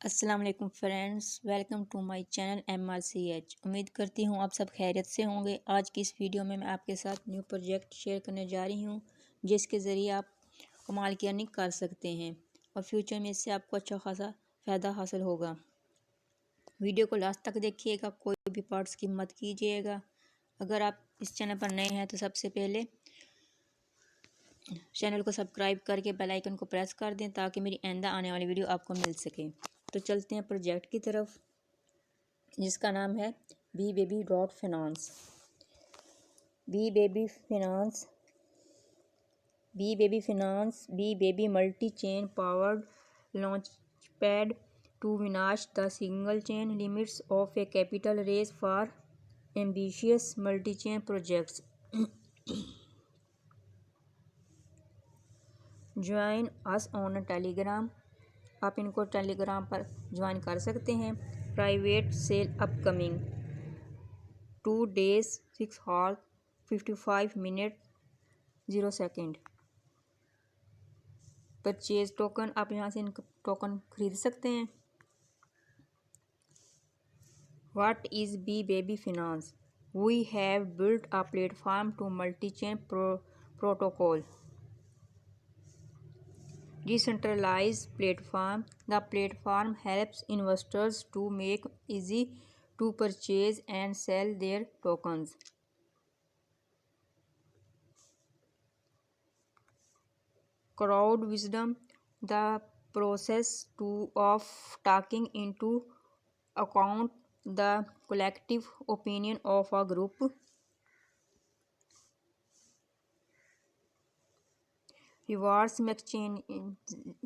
अस्सलाम वालेकुम friends, welcome to my channel MRCH। उम्मीद करती हूँ आप सब खैरियत से होंगे। आज की इस वीडियो में मैं आपके साथ न्यू प्रोजेक्ट शेयर करने जा रही हूँ जिसके ज़रिए आप कमाल की अर्निंग कर सकते हैं और फ्यूचर में इससे आपको अच्छा खासा फ़ायदा हासिल होगा। वीडियो को लास्ट तक देखिएगा, कोई भी पार्ट स्किप मत कीजिएगा। अगर आप इस चैनल पर नए हैं तो सबसे पहले चैनल को सब्सक्राइब करके बेल आइकन को प्रेस कर दें ताकि मेरी आइंदा आने वाली वीडियो आपको मिल सके। तो चलते हैं प्रोजेक्ट की तरफ जिसका नाम है BeBaby.Finance। BeBaby.Finance, BeBaby multi chain powered launchpad to match the single chain limits of a capital raise for ambitious multi chain projects। Join us on Telegram. आप इनको टेलीग्राम पर ज्वाइन कर सकते हैं। Private sale upcoming 2 days 6 hours 55 minutes 0 second. Purchase token, आप यहाँ से इनका टोकन खरीद सकते हैं। What is BeBaby Finance? We have built a platform to multi chain protocol decentralized platform. The platform helps investors to make easy to purchase and sell their tokens. Crowd wisdom, the process of taking into account the collective opinion of a group. Rewards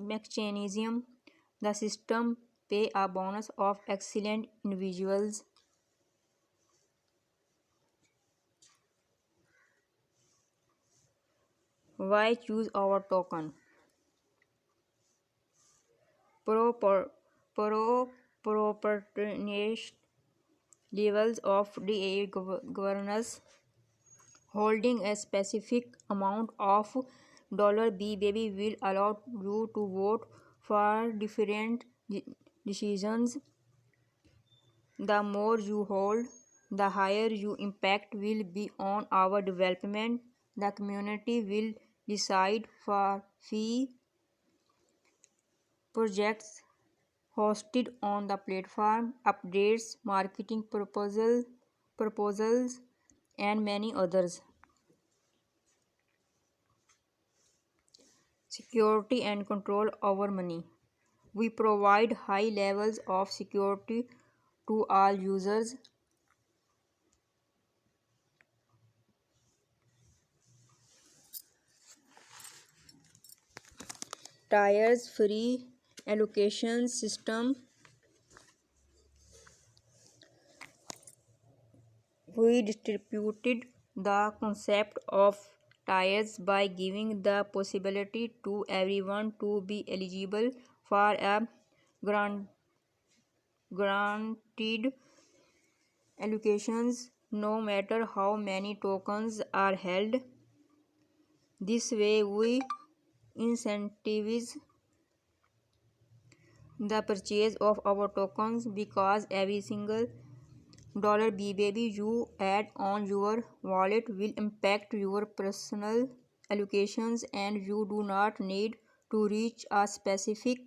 mechanism, the system pay a bonus of excellent individuals. Why choose our token? Proportionate levels of DA governance. Holding a specific amount of $BeBaby will allow you to vote for different decisions. The more you hold, the higher your impact will be on our development. The community will decide for fee. Projects hosted on the platform, updates, marketing proposals, and many others. Security and control over money. We provide high levels of security to all users. Tiers free allocation system. We distributed the concept of tiers by giving the possibility to everyone to be eligible for a granted allocations no matter how many tokens are held. This way we incentivize the purchase of our tokens because every single $BeBaby you add on your wallet will impact your personal allocations, and you do not need to reach a specific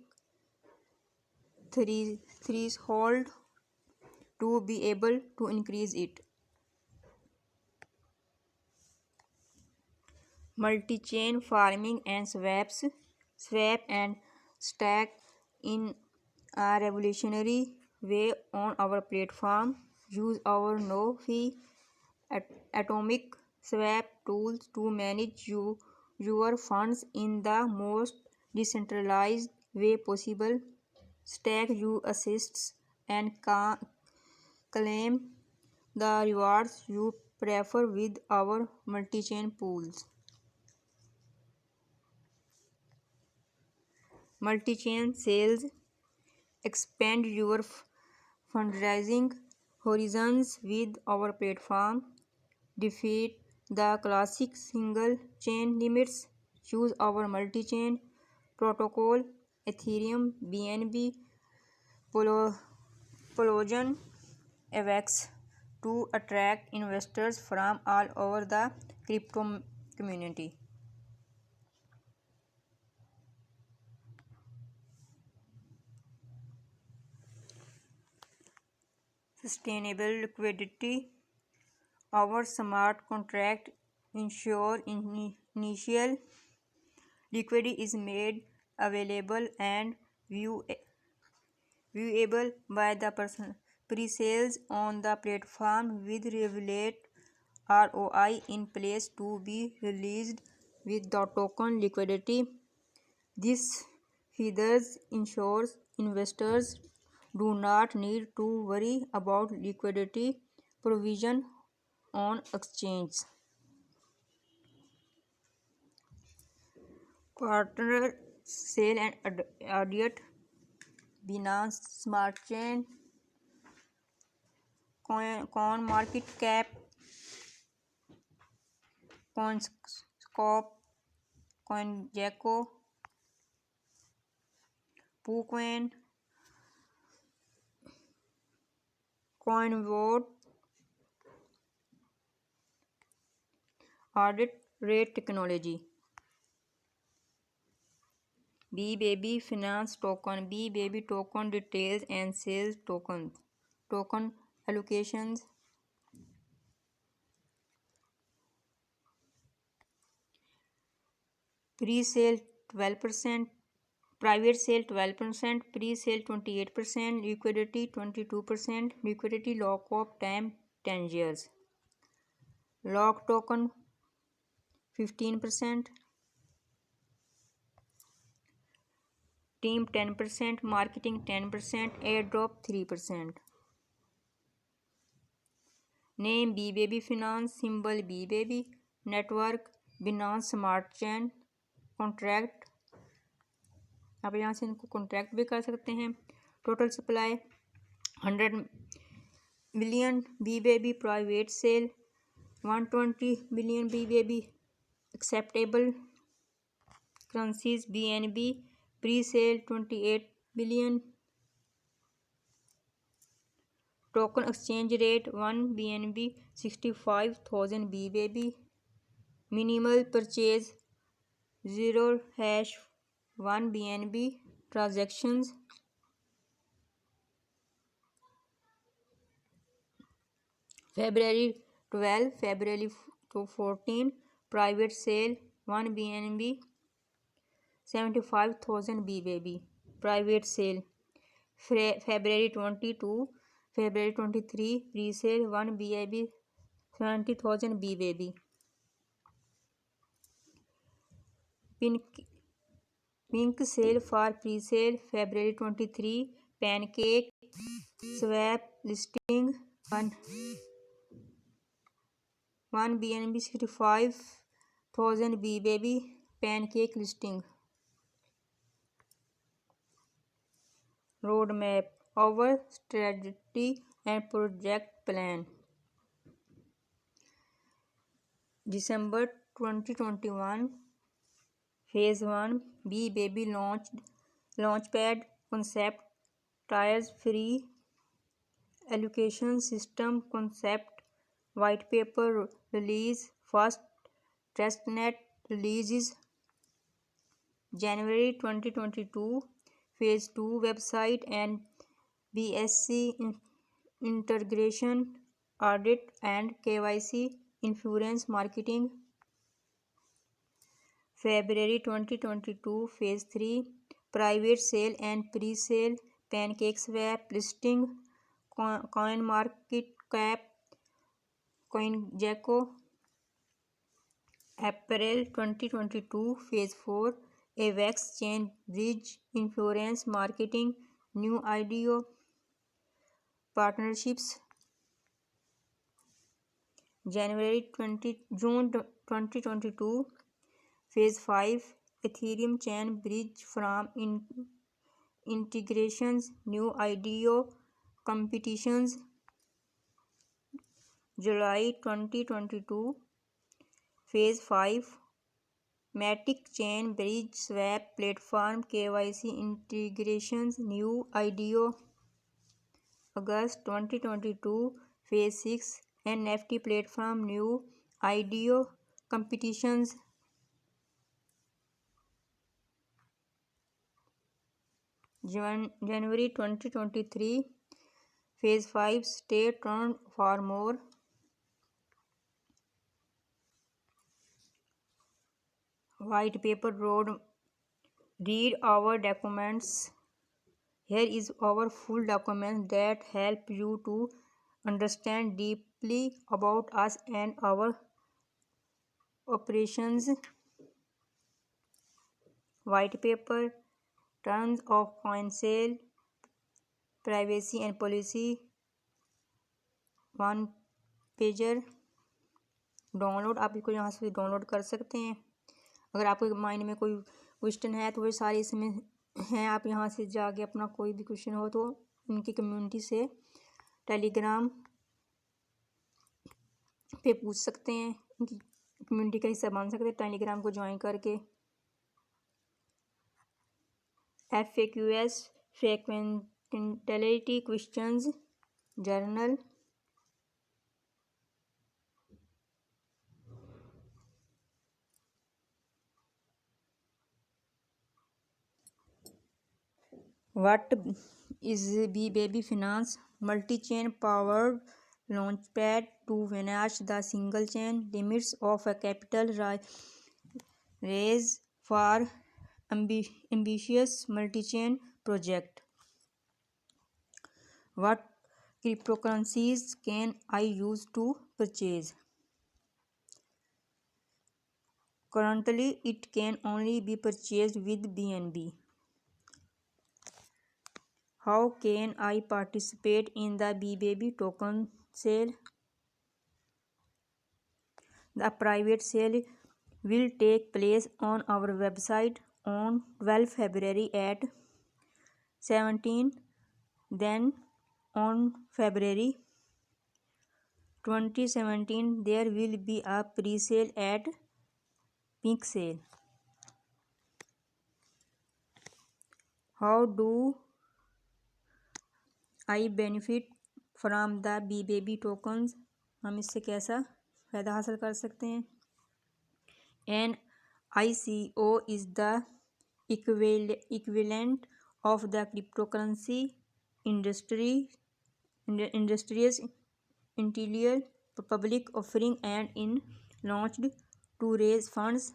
threshold to be able to increase it. Multi-chain farming and swaps. Swap and stack in a revolutionary way on our platform. Use our no-fee atomic swap tools to manage your funds in the most decentralized way possible. Stack your assets and claim the rewards you prefer with our multi-chain pools. Multi-chain sales. Expand your fundraising horizons with our platform. Defeat the classic single chain limits. Choose our multi-chain protocol, Ethereum, BNB, Polygon AVAX to attract investors from all over the crypto community. Sustainable liquidity. Our smart contract ensure initial liquidity is made available and viewable by the person. Pre-sales on the platform with relevant ROI in place to be released with the token liquidity. This features ensures investors do not need to worry about liquidity provision on exchange. Partner sale and audit. Binance Smart Chain, CoinMarketCap, CoinScope, CoinGecko, PooCoin, CoinVote, Audit Rate Technology. BBaby Finance Token. BBaby token details and sales tokens. Token allocations. Pre-sale 12%, private sale 12%, pre-sale 28%, liquidity 22%, liquidity lock-up time 10 years. Lock token 15%, team 10%, marketing 10%, airdrop 3%. Name BBaby Finance, symbol BBaby, network Binance Smart Chain, contract आप यहाँ से इनको contract भी कर सकते हैं. Total supply 100 million BBaby private sale 120 million BBaby acceptable currencies BNB pre-sale 28 billion token exchange rate 1 BNB 65,000 BBaby minimal purchase 0.1 BNB transactions February 12 February to 14 private sale 1 BNB 75,000 BBaby private sale February 22 February 23 pre-sale 1 BNB 70,000 BBaby Pink sale for pre-sale February 23 Pancake swap listing 1 BNB 65,000 BBaby Pancake listing. Roadmap. Our strategy and project plan. December 2021 Phase 1 BBaby Launchpad concept tires free allocation system concept white paper release first testnet releases January 2022 Phase 2 website and BSC integration audit and KYC influence marketing February 2022 Phase 3 private sale and pre-sale Pancake swap listing CoinMarketCap CoinGecko April 2022 Phase 4 AVAX Chain Bridge Influence Marketing New IDO Partnerships June 2022 Phase 5 Ethereum Chain Bridge from integrations New IDO competitions July 2022 Phase 5 Matic Chain Bridge Swap Platform KYC integrations New IDO August 2022, Phase 6 NFT platform new IDO competitions. January 2023, Phase 5, stay tuned for more. White paper road, read our documents. Here is our full documents that help you to understand deeply about us and our operations. White paper, terms of coin sale, privacy and policy, one pager download. आप इसको यहाँ से download कर सकते हैं। अगर आपके mind में कोई क्वेश्चन है तो वो सारे इसमें हैं, आप यहाँ से जाके अपना कोई भी क्वेश्चन हो तो उनकी कम्युनिटी से टेलीग्राम पे पूछ सकते हैं, उनकी कम्युनिटी का हिस्सा बन सकते हैं टेलीग्राम को ज्वाइन करके। FAQs, frequently questions journal, what is BBABY Finance, multi-chain powered launchpad to manage the single chain limits of a capital raise for ambitious multi-chain project. What cryptocurrencies can I use to purchase? Currently, it can only be purchased with BNB. How can I participate in the BBABY token sale? The private sale will take place on our website on 12 February at 17. Then on February 2017, there will be a pre-sale at Pink Sale. How do I benefit from the BBABY tokens? हम इससे कैसा फ़ायदा हासिल कर सकते हैं? An ICO is the equivalent of the cryptocurrency industry's initial public offering and in launched to raise funds.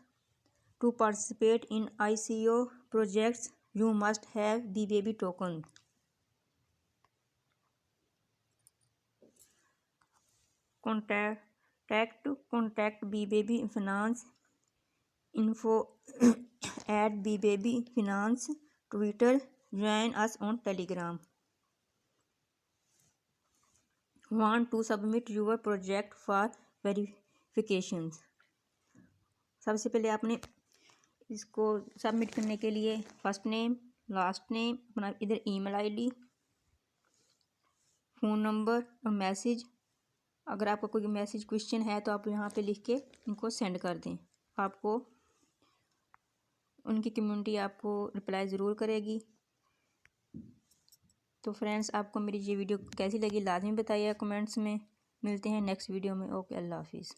To participate in ICO projects, you must have BBABY token. Contact BBABY Finance info at BBABY Finance Twitter. Join us on Telegram. Want to submit your project for verifications? सबसे पहले आपने इसको submit करने के लिए first name, last name, अपना इधर email ID, phone number और मैसेज। अगर आपका कोई मैसेज क्वेश्चन है तो आप यहाँ पे लिख के इनको सेंड कर दें। आपको उनकी कम्युनिटी आपको रिप्लाई ज़रूर करेगी। तो फ्रेंड्स, आपको मेरी ये वीडियो कैसी लगी लाजमी बताइए कमेंट्स में। मिलते हैं नेक्स्ट वीडियो में। ओके, अल्लाह हाफिज़।